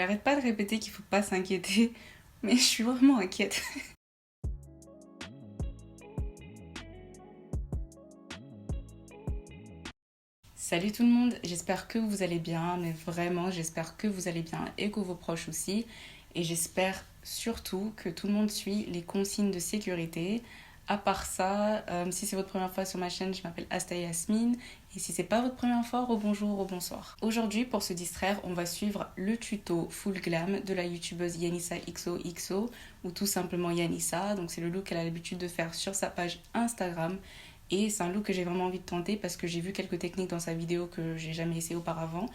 Elle arrête pas de répéter qu'il faut pas s'inquiéter, mais je suis vraiment inquiète. Salut tout le monde, j'espère que vous allez bien, mais vraiment j'espère que vous allez bien et que vos proches aussi. Et j'espère surtout que tout le monde suit les consignes de sécurité. À part ça, si c'est votre première fois sur ma chaîne, je m'appelle Asta Yasmine. Et si c'est pas votre première fois, rebonjour, rebonsoir. Aujourd'hui, pour se distraire, on va suivre le tuto full glam de la youtubeuse Yanissa XOXO ou tout simplement Yanissa. Donc c'est le look qu'elle a l'habitude de faire sur sa page Instagram. Et c'est un look que j'ai vraiment envie de tenter parce que j'ai vu quelques techniques dans sa vidéo que j'ai jamais essayé auparavant.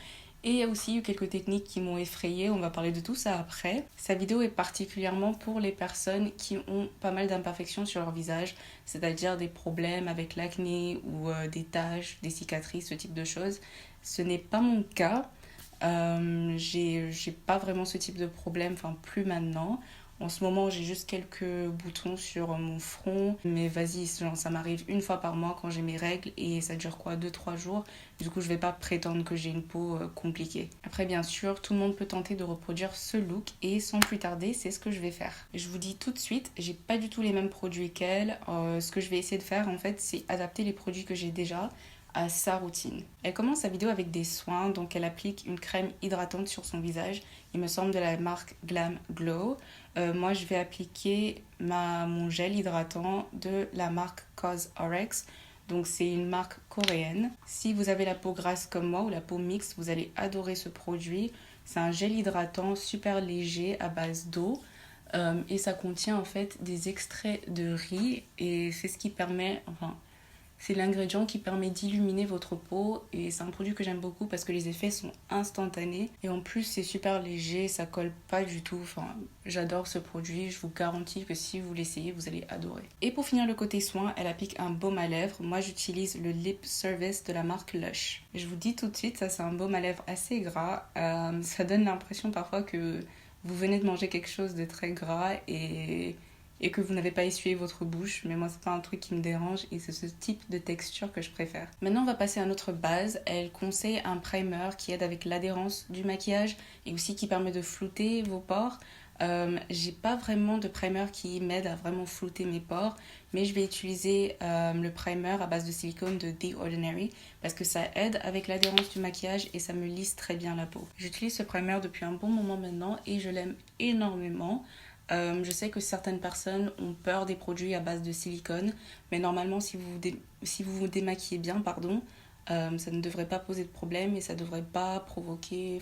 Et il y a aussi eu quelques techniques qui m'ont effrayée, on va parler de tout ça après. Sa vidéo est particulièrement pour les personnes qui ont pas mal d'imperfections sur leur visage, c'est-à-dire des problèmes avec l'acné ou des taches, des cicatrices, ce type de choses. Ce n'est pas mon cas. J'ai pas vraiment ce type de problème, enfin plus maintenant. En ce moment, j'ai juste quelques boutons sur mon front. Mais vas-y, genre, ça m'arrive une fois par mois quand j'ai mes règles et ça dure quoi, 2 3 jours. Du coup, je vais pas prétendre que j'ai une peau compliquée. Après, bien sûr, tout le monde peut tenter de reproduire ce look et sans plus tarder, c'est ce que je vais faire. Je vous dis tout de suite, j'ai pas du tout les mêmes produits qu'elle. Ce que je vais essayer de faire, en fait, c'est adapter les produits que j'ai déjà à sa routine. Elle commence sa vidéo avec des soins, donc elle applique une crème hydratante sur son visage, il me semble de la marque Glam Glow. Moi, je vais appliquer mon gel hydratant de la marque COSRX. Donc, c'est une marque coréenne. Si vous avez la peau grasse comme moi ou la peau mixte, vous allez adorer ce produit. C'est un gel hydratant super léger à base d'eau. Et ça contient en fait des extraits de riz. Et c'est ce qui permet, enfin, c'est l'ingrédient qui permet d'illuminer votre peau et c'est un produit que j'aime beaucoup parce que les effets sont instantanés et en plus c'est super léger, ça colle pas du tout. Enfin, j'adore ce produit, je vous garantis que si vous l'essayez, vous allez adorer. Et pour finir le côté soin, elle applique un baume à lèvres. Moi, j'utilise le Lip Service de la marque Lush. Je vous dis tout de suite, ça c'est un baume à lèvres assez gras. Ça donne l'impression parfois que vous venez de manger quelque chose de très gras et que vous n'avez pas essuyé votre bouche, mais moi c'est pas un truc qui me dérange et c'est ce type de texture que je préfère. Maintenant on va passer à notre base. Elle conseille un primer qui aide avec l'adhérence du maquillage et aussi qui permet de flouter vos pores. J'ai pas vraiment de primer qui m'aide à vraiment flouter mes pores, mais je vais utiliser le primer à base de silicone de The Ordinary parce que ça aide avec l'adhérence du maquillage et ça me lisse très bien la peau. J'utilise ce primer depuis un bon moment maintenant et je l'aime énormément. Je sais que certaines personnes ont peur des produits à base de silicone, mais normalement, si vous vous démaquillez bien, pardon, ça ne devrait pas poser de problème et ça ne devrait pas provoquer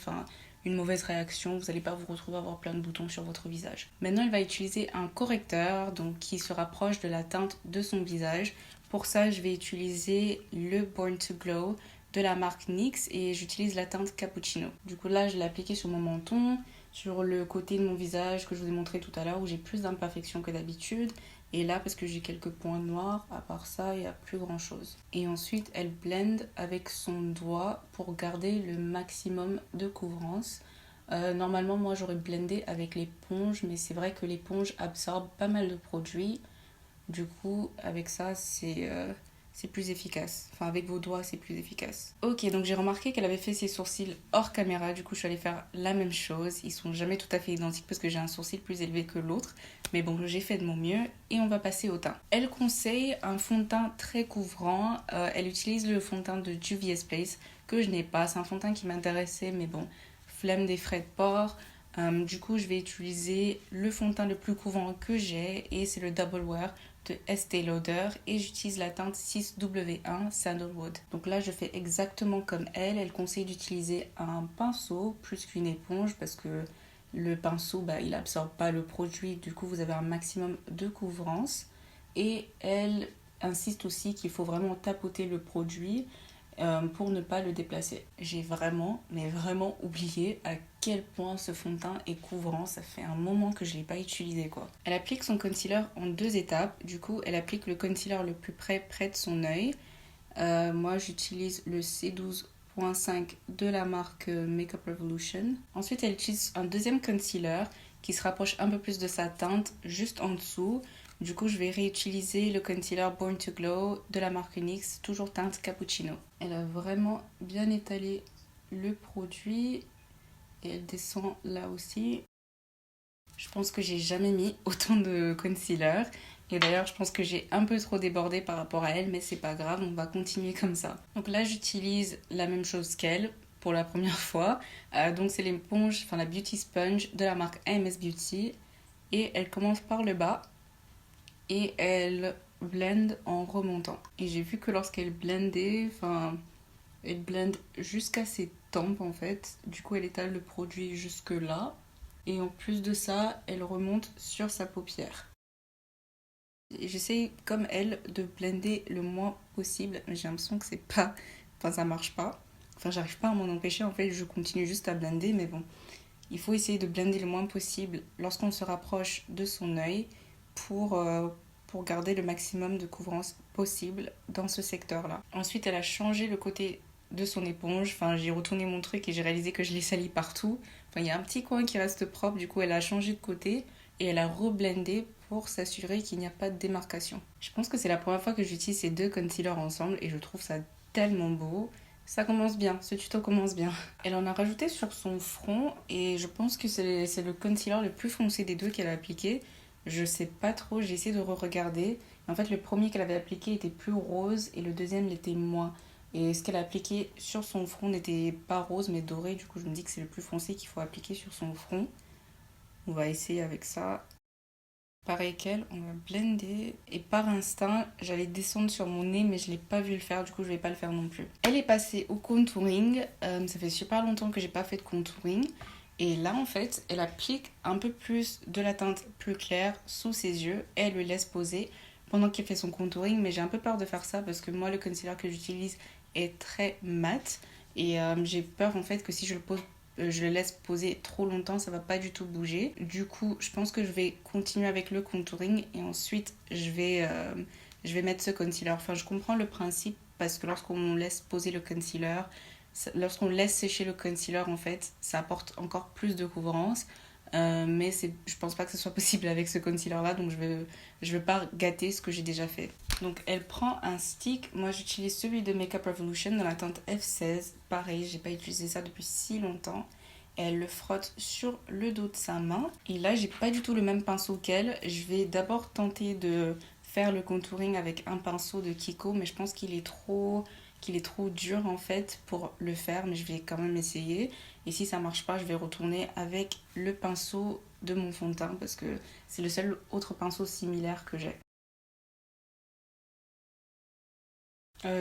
une mauvaise réaction. Vous n'allez pas vous retrouver à avoir plein de boutons sur votre visage. Maintenant, elle va utiliser un correcteur donc, qui se rapproche de la teinte de son visage. Pour ça, je vais utiliser le Born to Glow de la marque NYX et j'utilise la teinte Cappuccino. Du coup, là, je l'ai appliqué sur mon menton, sur le côté de mon visage que je vous ai montré tout à l'heure où j'ai plus d'imperfections que d'habitude et là parce que j'ai quelques points noirs, à part ça il n'y a plus grand chose. Et ensuite elle blende avec son doigt pour garder le maximum de couvrance. Normalement moi j'aurais blendé avec l'éponge mais c'est vrai que l'éponge absorbe pas mal de produits, du coup avec ça c'est plus efficace. Enfin, avec vos doigts, c'est plus efficace. Ok, donc j'ai remarqué qu'elle avait fait ses sourcils hors caméra. Du coup, je suis allée faire la même chose. Ils sont jamais tout à fait identiques parce que j'ai un sourcil plus élevé que l'autre. Mais bon, j'ai fait de mon mieux et on va passer au teint. Elle conseille un fond de teint très couvrant. Elle utilise le fond de teint de Juvia's Place que je n'ai pas. C'est un fond de teint qui m'intéressait, mais bon, flemme des frais de port. Du coup, je vais utiliser le fond de teint le plus couvrant que j'ai et c'est le Double Wear de Estée Lauder et j'utilise la teinte 6W1 Sandalwood. Donc là, je fais exactement comme elle. Elle conseille d'utiliser un pinceau plus qu'une éponge parce que le pinceau, il absorbe pas le produit. Du coup, vous avez un maximum de couvrance. Et elle insiste aussi qu'il faut vraiment tapoter le produit pour ne pas le déplacer. J'ai vraiment, mais vraiment oublié à quel point ce fond de teint est couvrant. Ça fait un moment que je ne l'ai pas utilisé quoi. Elle applique son concealer en 2 étapes. Du coup, elle applique le concealer le plus près de son œil. Moi, j'utilise le C12.5 de la marque Makeup Revolution. Ensuite, elle utilise un deuxième concealer qui se rapproche un peu plus de sa teinte juste en dessous. Du coup, je vais réutiliser le concealer Born to Glow de la marque NYX, toujours teinte Cappuccino. Elle a vraiment bien étalé le produit et elle descend là aussi. Je pense que j'ai jamais mis autant de concealer. Et d'ailleurs, je pense que j'ai un peu trop débordé par rapport à elle, mais c'est pas grave, on va continuer comme ça. Donc là, j'utilise la même chose qu'elle pour la première fois. Donc c'est l'éponge, enfin la Beauty Sponge de la marque AMS Beauty. Et elle commence par le bas et elle blend en remontant. Et j'ai vu que lorsqu'elle blendait, enfin, elle blend jusqu'à ses tempes en fait. Du coup, elle étale le produit jusque là. Et en plus de ça, elle remonte sur sa paupière. J'essaye comme elle de blender le moins possible, mais j'ai l'impression que c'est pas, enfin ça marche pas. Enfin j'arrive pas à m'en empêcher, en fait je continue juste à blender, mais bon, il faut essayer de blender le moins possible lorsqu'on se rapproche de son œil pour garder le maximum de couvrance possible dans ce secteur-là. Ensuite elle a changé le côté de son éponge, enfin j'ai retourné mon truc et j'ai réalisé que je l'ai sali partout. Enfin il y a un petit coin qui reste propre, du coup elle a changé de côté et elle a reblendé pour s'assurer qu'il n'y a pas de démarcation. Je pense que c'est la première fois que j'utilise ces deux concealers ensemble et je trouve ça tellement beau. Ça commence bien, ce tuto commence bien. Elle en a rajouté sur son front et je pense que c'est le concealer le plus foncé des deux qu'elle a appliqué. Je sais pas trop, j'ai essayé de re-regarder. En fait, le premier qu'elle avait appliqué était plus rose et le deuxième l'était moins. Et ce qu'elle a appliqué sur son front n'était pas rose mais doré. Du coup, je me dis que c'est le plus foncé qu'il faut appliquer sur son front. On va essayer avec ça. Pareil qu'elle, on va blender. Et par instinct, j'allais descendre sur mon nez, mais je ne l'ai pas vu le faire, du coup je ne vais pas le faire non plus. Elle est passée au contouring. Ça fait super longtemps que j'ai pas fait de contouring. Et là, en fait, elle applique un peu plus de la teinte plus claire sous ses yeux. Et elle le laisse poser pendant qu'elle fait son contouring. Mais j'ai un peu peur de faire ça parce que moi, le concealer que j'utilise est très mat. Et j'ai peur, en fait, que si je le laisse poser trop longtemps, ça va pas du tout bouger. Du coup, je pense que je vais continuer avec le contouring et ensuite je vais mettre ce concealer. Enfin, je comprends le principe parce que lorsqu'on laisse poser le concealer, lorsqu'on laisse sécher le concealer, en fait, ça apporte encore plus de couvrance. Mais je pense pas que ce soit possible avec ce concealer là, donc je vais pas gâter ce que j'ai déjà fait. Donc elle prend un stick, moi j'utilise celui de Makeup Revolution dans la teinte F16, pareil, j'ai pas utilisé ça depuis si longtemps. Et elle le frotte sur le dos de sa main. Et là j'ai pas du tout le même pinceau qu'elle, je vais d'abord tenter de faire le contouring avec un pinceau de Kiko, mais je pense qu'il est trop dur en fait pour le faire, mais je vais quand même essayer. Et si ça marche pas, je vais retourner avec le pinceau de mon fond de teint parce que c'est le seul autre pinceau similaire que j'ai.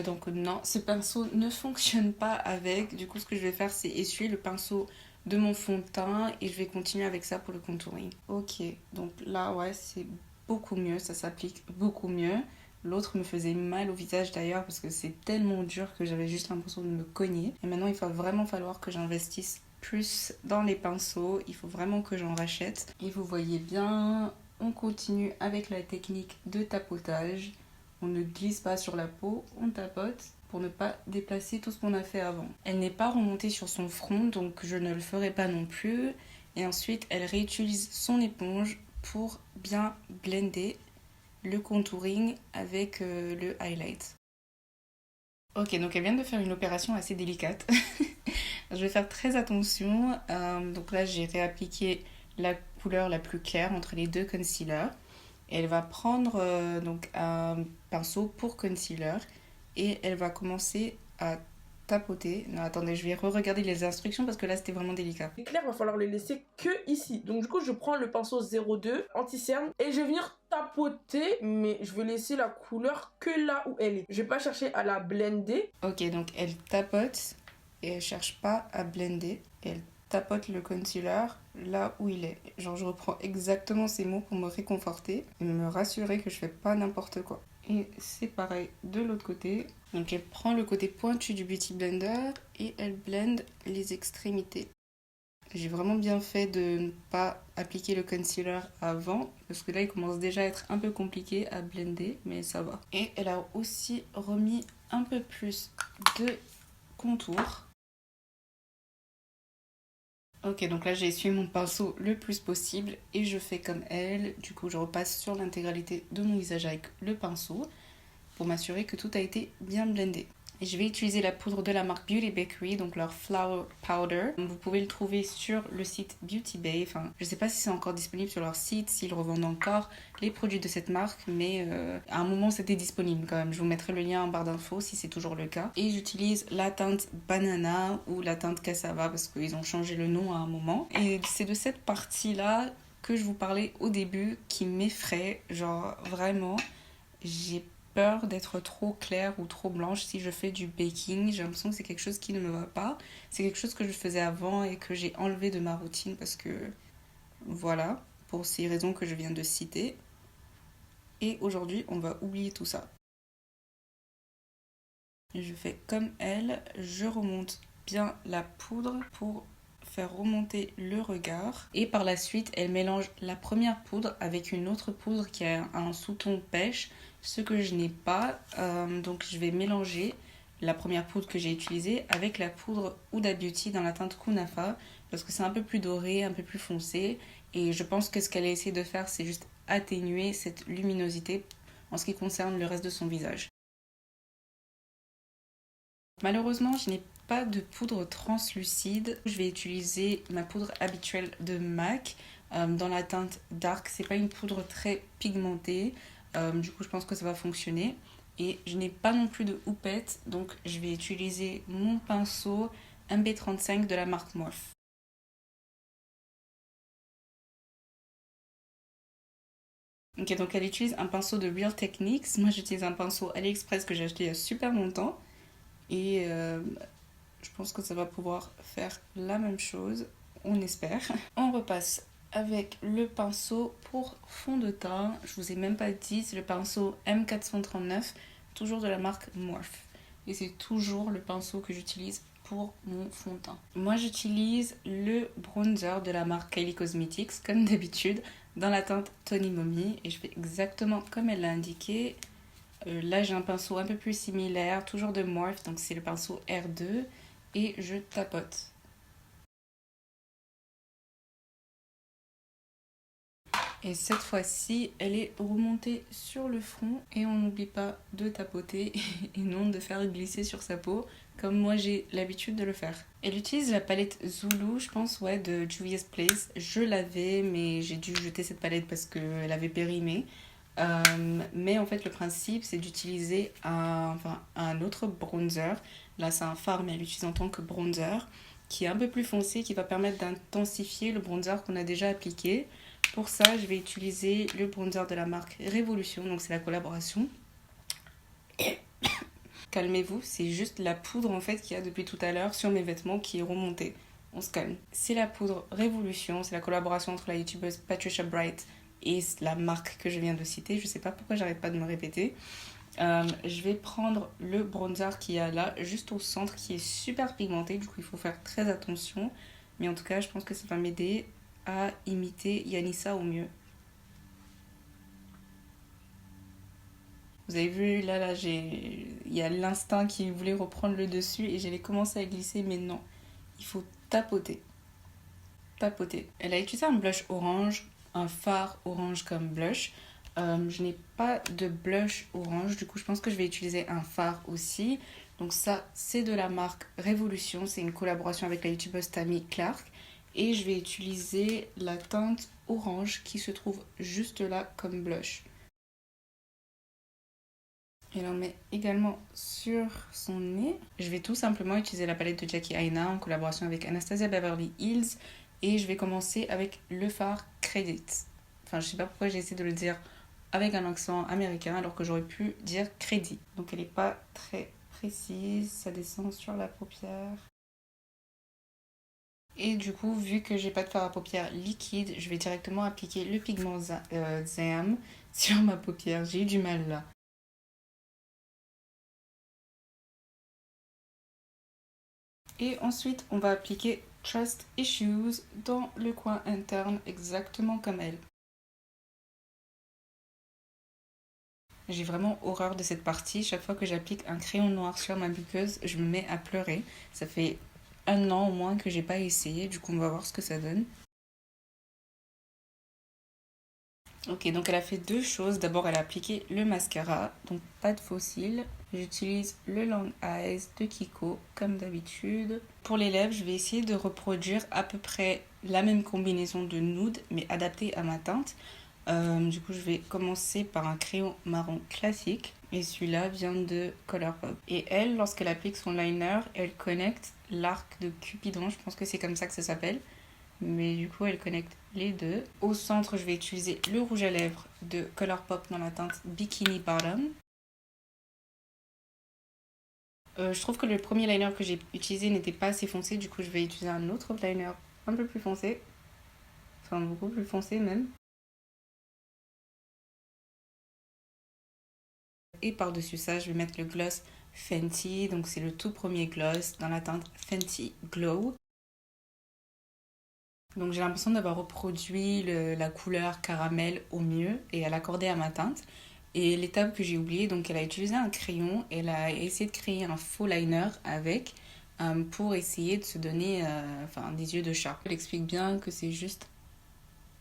Donc non, ce pinceau ne fonctionne pas avec. Du coup, ce que je vais faire, c'est essuyer le pinceau de mon fond de teint et je vais continuer avec ça pour le contouring. Ok, donc là, ouais, c'est beaucoup mieux, ça s'applique beaucoup mieux. L'autre me faisait mal au visage d'ailleurs parce que c'est tellement dur que j'avais juste l'impression de me cogner. Et maintenant, il va vraiment falloir que j'investisse plus dans les pinceaux. Il faut vraiment que j'en rachète. Et vous voyez bien, on continue avec la technique de tapotage. On ne glisse pas sur la peau, on tapote pour ne pas déplacer tout ce qu'on a fait avant. Elle n'est pas remontée sur son front, donc je ne le ferai pas non plus. Et ensuite, elle réutilise son éponge pour bien blender le contouring avec le highlight. Ok, donc elle vient de faire une opération assez délicate. Je vais faire très attention. Donc là, j'ai réappliqué la couleur la plus claire entre les deux concealers. Et elle va prendre donc un pinceau pour concealer et elle va commencer à tapoter. Non, attendez, je vais re-regarder les instructions parce que là, c'était vraiment délicat. L'éclair va falloir le laisser que ici. Donc du coup, je prends le pinceau 02 anti-cerne et je vais venir tapoter, mais je vais laisser la couleur que là où elle est. Je vais pas chercher à la blender. Ok, donc elle tapote et elle cherche pas à blender. Et elle tapote le concealer là où il est. Genre, je reprends exactement ces mots pour me réconforter et me rassurer que je fais pas n'importe quoi. Et c'est pareil de l'autre côté. Donc elle prend le côté pointu du Beauty Blender et elle blende les extrémités. J'ai vraiment bien fait de ne pas appliquer le concealer avant parce que là il commence déjà à être un peu compliqué à blender, mais ça va. Et elle a aussi remis un peu plus de contour. Ok, donc là j'ai essuyé mon pinceau le plus possible et je fais comme elle. Du coup je repasse sur l'intégralité de mon visage avec le pinceau pour m'assurer que tout a été bien blendé. Je vais utiliser la poudre de la marque Beauty Bakery, donc leur Flower Powder. Vous pouvez le trouver sur le site Beauty Bay. Enfin, je ne sais pas si c'est encore disponible sur leur site, s'ils revendent encore les produits de cette marque, mais à un moment c'était disponible quand même. Je vous mettrai le lien en barre d'infos si c'est toujours le cas. Et j'utilise la teinte Banana ou la teinte Cassava parce qu'ils ont changé le nom à un moment. Et c'est de cette partie-là que je vous parlais au début qui m'effraie. Genre vraiment, j'ai peur d'être trop claire ou trop blanche si je fais du baking. J'ai l'impression que c'est quelque chose qui ne me va pas. C'est quelque chose que je faisais avant et que j'ai enlevé de ma routine parce que voilà, pour ces raisons que je viens de citer. Et aujourd'hui, on va oublier tout ça. Je fais comme elle, je remonte bien la poudre pour faire remonter le regard. Et par la suite, elle mélange la première poudre avec une autre poudre qui a un sous-ton pêche, ce que je n'ai pas. Donc je vais mélanger la première poudre que j'ai utilisée avec la poudre Huda Beauty dans la teinte Kunafa parce que c'est un peu plus doré, un peu plus foncé. Et je pense que ce qu'elle a essayé de faire, c'est juste atténuer cette luminosité en ce qui concerne le reste de son visage. Malheureusement, je n'ai pas de poudre translucide. Je vais utiliser ma poudre habituelle de MAC dans la teinte Dark. C'est pas une poudre très pigmentée. Du coup, je pense que ça va fonctionner. Et je n'ai pas non plus de houppette. Donc, je vais utiliser mon pinceau MB35 de la marque Morphe. Ok, donc elle utilise un pinceau de Real Techniques. Moi, j'utilise un pinceau AliExpress que j'ai acheté il y a super longtemps. Et je pense que ça va pouvoir faire la même chose, on espère. On repasse avec le pinceau pour fond de teint. Je vous ai même pas dit, c'est le pinceau M439, toujours de la marque Morphe. Et c'est toujours le pinceau que j'utilise pour mon fond de teint. Moi, j'utilise le bronzer de la marque Kylie Cosmetics, comme d'habitude, dans la teinte Tony Mommy. Et je fais exactement comme elle l'a indiqué. Là, j'ai un pinceau un peu plus similaire, toujours de Morphe, donc c'est le pinceau R2. Et je tapote. Et cette fois-ci, elle est remontée sur le front. Et on n'oublie pas de tapoter et non de faire glisser sur sa peau, comme moi j'ai l'habitude de le faire. Elle utilise la palette Zulu, je pense, ouais, de Juvia's Place. Je l'avais, mais j'ai dû jeter cette palette parce qu'elle avait périmé. Mais en fait, le principe, c'est d'utiliser un autre bronzer. Là, c'est un fard, mais elle l'utilise en tant que bronzer, qui est un peu plus foncé, qui va permettre d'intensifier le bronzer qu'on a déjà appliqué. Pour ça, je vais utiliser le bronzer de la marque Révolution, donc c'est la collaboration. Calmez-vous, c'est juste la poudre en fait qu'il y a depuis tout à l'heure sur mes vêtements qui est remontée. On se calme. C'est la poudre Révolution, c'est la collaboration entre la youtubeuse Patricia Bright et la marque que je viens de citer. Je sais pas pourquoi j'arrête pas de me répéter. Je vais prendre le bronzer qu'il y a là, juste au centre, qui est super pigmenté. Du coup, il faut faire très attention. Mais en tout cas, je pense que ça va m'aider à imiter Yanissa au mieux. Vous avez vu, là, il y a l'instinct qui voulait reprendre le dessus et j'allais commencer à glisser, mais non. Il faut tapoter. Tapoter. Elle a utilisé un blush orange, un fard orange comme blush. Je n'ai pas de blush orange, du coup je pense que je vais utiliser un fard aussi. Donc ça, c'est de la marque Révolution, c'est une collaboration avec la youtubeuse Tammy Clark. Et je vais utiliser la teinte orange qui se trouve juste là comme blush. Et on met également sur son nez. Je vais tout simplement utiliser la palette de Jackie Aina en collaboration avec Anastasia Beverly Hills. Et je vais commencer avec le fard Credit. Enfin, je sais pas pourquoi j'ai essayé de le dire avec un accent américain alors que j'aurais pu dire crédit. Donc elle n'est pas très précise, ça descend sur la paupière. Et du coup, vu que j'ai pas de fard à paupières liquide, je vais directement appliquer le pigment Zam sur ma paupière. J'ai eu du mal là. Et ensuite, on va appliquer Trust Issues dans le coin interne, exactement comme elle. J'ai vraiment horreur de cette partie. Chaque fois que j'applique un crayon noir sur ma muqueuse, je me mets à pleurer. Ça fait 1 an au moins que j'ai pas essayé, du coup on va voir ce que ça donne. Ok, donc elle a fait deux choses. D'abord, elle a appliqué le mascara, donc pas de faux cils. j'utilise le Long Eyes de Kiko, comme d'habitude. Pour les lèvres, je vais essayer de reproduire à peu près la même combinaison de nude, mais adaptée à ma teinte. Du coup, je vais commencer par un crayon marron classique. Et celui-là vient de Colourpop. Et elle, lorsqu'elle applique son liner, elle connecte l'arc de Cupidon. Je pense que c'est comme ça que ça s'appelle. Mais du coup, elle connecte les deux. Au centre, je vais utiliser le rouge à lèvres de Colourpop dans la teinte Bikini Bottom. Je trouve que le premier liner que j'ai utilisé n'était pas assez foncé. Du coup, je vais utiliser un autre liner un peu plus foncé. Enfin, beaucoup plus foncé même. Et par-dessus ça, je vais mettre le gloss Fenty. Donc, c'est le tout premier gloss dans la teinte Fenty Glow. Donc, j'ai l'impression d'avoir reproduit la couleur caramel au mieux et à l'accorder à ma teinte. Et l'étape que j'ai oubliée, donc elle a utilisé un crayon, elle a essayé de créer un faux liner avec pour essayer de se donner des yeux de chat. Elle explique bien que c'est juste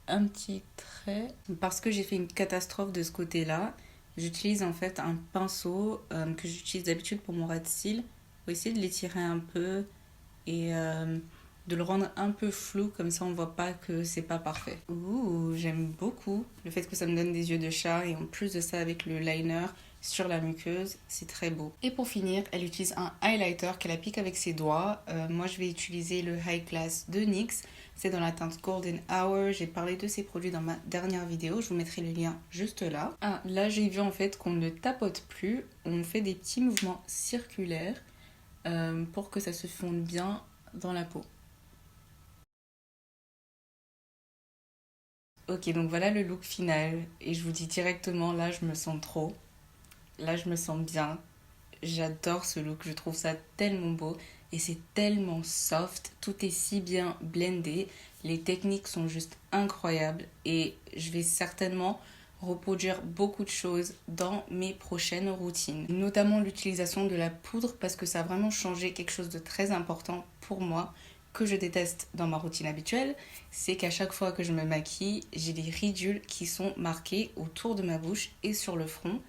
un petit trait. Parce que j'ai fait une catastrophe de ce côté-là, j'utilise en fait un pinceau que j'utilise d'habitude pour mon ras de cils pour essayer de l'étirer un peu et de le rendre un peu flou, comme ça on voit pas que c'est pas parfait. Ouh, j'aime beaucoup le fait que ça me donne des yeux de chat et en plus de ça avec le liner sur la muqueuse, c'est très beau. Et pour finir, elle utilise un highlighter qu'elle applique avec ses doigts. Moi je vais utiliser le High Class de NYX, c'est dans la teinte Golden Hour. J'ai parlé de ces produits dans ma dernière vidéo, je vous mettrai le lien juste là. Ah, là j'ai vu en fait qu'on ne tapote plus, on fait des petits mouvements circulaires pour que ça se fonde bien dans la peau. Ok, donc voilà le look final. Et je vous dis directement, là, je me sens trop. Là, je me sens bien. J'adore ce look. Je trouve ça tellement beau. Et c'est tellement soft. Tout est si bien blendé. Les techniques sont juste incroyables. Et je vais certainement reproduire beaucoup de choses dans mes prochaines routines. Notamment l'utilisation de la poudre parce que ça a vraiment changé quelque chose de très important pour moi que je déteste dans ma routine habituelle, c'est qu'à chaque fois que je me maquille, j'ai des ridules qui sont marquées autour de ma bouche et sur le front.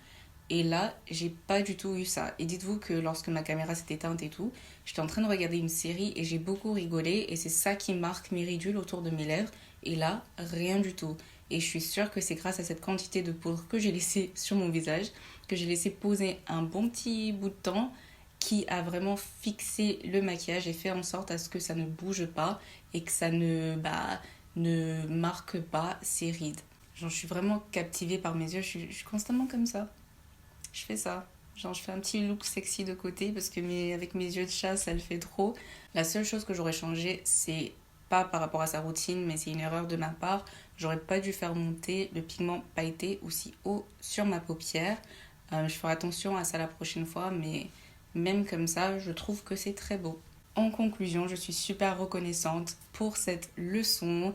Et là, j'ai pas du tout eu ça. Et dites-vous que lorsque ma caméra s'est éteinte et tout, j'étais en train de regarder une série et j'ai beaucoup rigolé et c'est ça qui marque mes ridules autour de mes lèvres. Et là, rien du tout. Et je suis sûre que c'est grâce à cette quantité de poudre que j'ai laissée sur mon visage, que j'ai laissé poser un bon petit bout de temps, qui a vraiment fixé le maquillage et fait en sorte à ce que ça ne bouge pas et que ça ne marque pas ses rides. Genre, je suis vraiment captivée par mes yeux, je suis constamment comme ça. Je fais ça. Genre, je fais un petit look sexy de côté parce que avec mes yeux de chat, ça le fait trop. La seule chose que j'aurais changé, c'est pas par rapport à sa routine, mais c'est une erreur de ma part. J'aurais pas dû faire monter le pigment pailleté aussi haut sur ma paupière. Je ferai attention à ça la prochaine fois, mais même comme ça, je trouve que c'est très beau. En conclusion, je suis super reconnaissante pour cette leçon,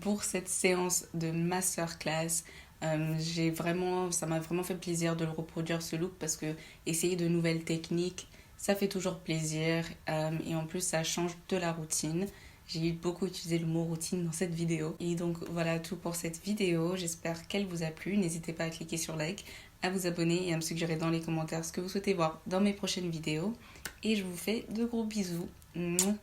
pour cette séance de masterclass. Ça m'a vraiment fait plaisir de le reproduire ce look parce que essayer de nouvelles techniques, ça fait toujours plaisir et en plus ça change de la routine. J'ai beaucoup utilisé le mot routine dans cette vidéo. Et donc voilà tout pour cette vidéo. J'espère qu'elle vous a plu. N'hésitez pas à cliquer sur like, à vous abonner et à me suggérer dans les commentaires ce que vous souhaitez voir dans mes prochaines vidéos. Et je vous fais de gros bisous. Mouah.